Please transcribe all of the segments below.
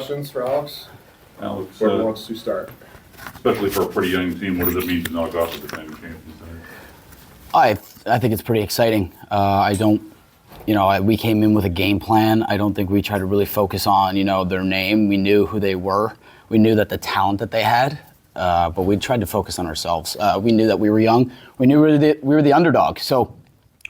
Questions for Alex? Alex, Whoever wants to start. especially for a pretty young team, what does it mean to knock off the defending champions tonight? I think it's pretty exciting. We came in with a game plan. I don't think we tried to really focus on, their name. We knew who they were. We knew that the talent that they had, but we tried to focus on ourselves. We knew that we were young. We knew we were the underdog. So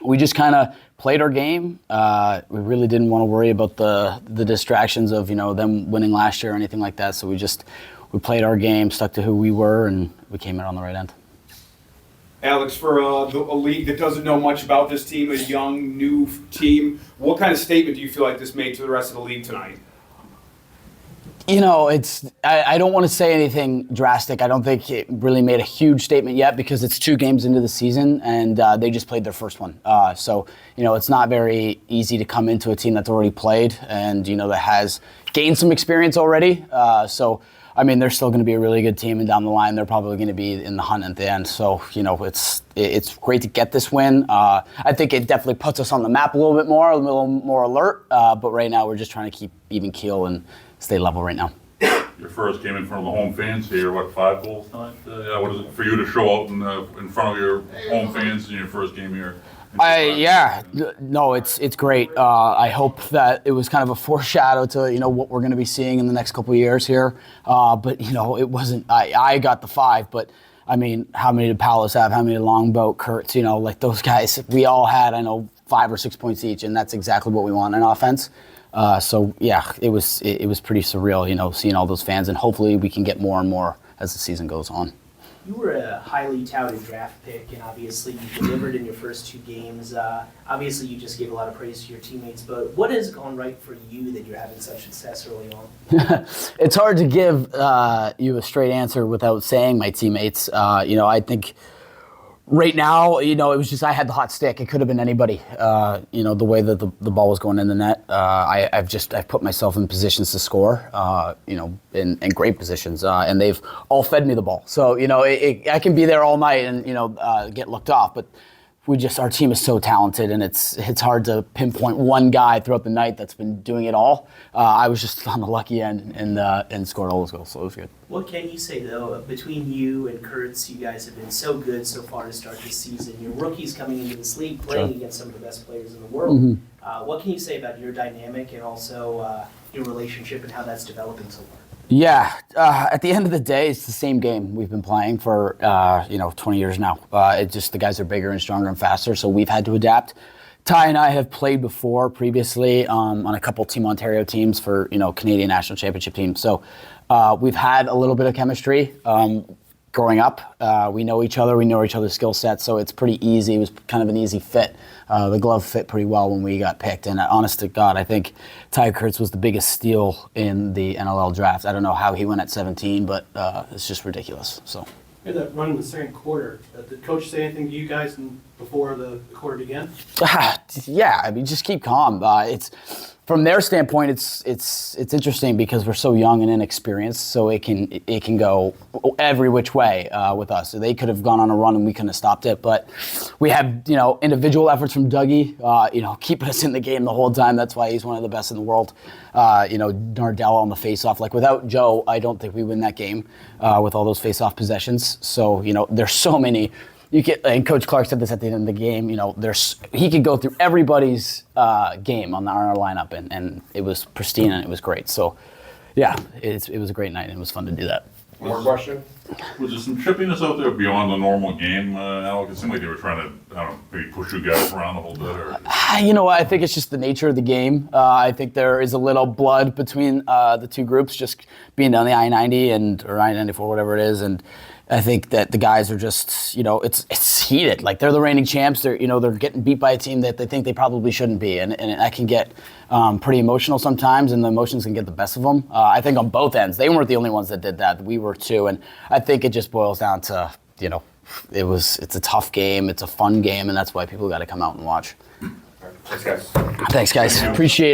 we just kind of played our game. We really didn't want to worry about the distractions of, them winning last year or anything like that. So we played our game, stuck to who we were, and we came in on the right end. Alex, for a league that doesn't know much about this team, a young, new team, what kind of statement do you feel like this made to the rest of the league tonight? I don't want to say anything drastic. I don't think it really made a huge statement yet because it's 2 games into the season and they just played their first one. So it's not very easy to come into a team that's already played and, that has gained some experience already. They're still going to be a really good team, and down the line, they're probably going to be in the hunt at the end. So, it's great to get this win. I think it definitely puts us on the map a little bit more, a little more alert. But right now, we're just trying to keep even keel and stay level right now. Your first game in front of the home fans here, 5 goals tonight? What is it for you to show out in front of your home fans in your first game here? It's great. I hope that it was kind of a foreshadow to what we're going to be seeing in the next couple of years here. But it wasn't. I got the 5, but I mean, how many did Palos have? How many did Longboat, Kurtz? Those guys. We all had 5 or 6 points each, and that's exactly what we want in offense. It was pretty surreal, seeing all those fans, and hopefully we can get more and more as the season goes on. You were a highly touted draft pick, and obviously you delivered in your first 2 games. Obviously, you just gave a lot of praise to your teammates, but what has gone right for you that you're having such success early on? It's hard to give you a straight answer without saying my teammates. I think right now, it was just I had the hot stick. It could have been anybody. The way that the ball was going in the net, I've put myself in positions to score. In great positions, and they've all fed me the ball. So I can be there all night and get looked off, but our team is so talented, and it's hard to pinpoint one guy throughout the night that's been doing it all. I was just on the lucky end and scored all those goals, so it was good. What can you say, though, between you and Kurtz, you guys have been so good so far to start this season. Your rookies coming into this league playing against some of the best players in the world. Mm-hmm. What can you say about your dynamic and also your relationship and how that's developing so far? Yeah, at the end of the day, it's the same game we've been playing for 20 years now. It's just the guys are bigger and stronger and faster, so we've had to adapt. Ty and I have played before previously on a couple Team Ontario teams for Canadian National Championship teams. So we've had a little bit of chemistry growing up. We know each other. We know each other's skill sets, so it's pretty easy. It was kind of an easy fit. The glove fit pretty well when we got picked, and honest to God, I think Ty Kurtz was the biggest steal in the NLL draft. I don't know how he went at 17, but it's just ridiculous. So. Yeah, that run in the second quarter. Did Coach say anything to you guys before the quarter began? Yeah, just keep calm. It's from their standpoint, it's interesting because we're so young and inexperienced, so it can go every which way with us. So they could have gone on a run and we couldn't have stopped it, but we have individual efforts from Dougie, keeping us in the game the whole time. That's why he's one of the best in the world. Nardella on the faceoff. Without Joe, I don't think we win that game with all those faceoff possessions. So there's so many. And Coach Clark said this at the end of the game. He could go through everybody's game on our lineup, and it was pristine and it was great. So, yeah, it was a great night and it was fun to do that. One more question? Was there some chippiness out there beyond the normal game, Alex? It seemed like they were trying to, maybe push you guys around a little bit. Or... I think it's just the nature of the game. I think there is a little blood between the 2 groups, just being down the I-90 or I-94, whatever it is, and I think that the guys are just, it's heated. They're the reigning champs. They're getting beat by a team that they think they probably shouldn't be, and I can get pretty emotional sometimes, and the emotions can get the best of them. I think on both ends, they weren't the only ones that did that. We were too, and I think it just boils down to, it's a tough game, it's a fun game, and that's why people got to come out and watch. Thanks, guys. Thanks, guys. Appreciate it.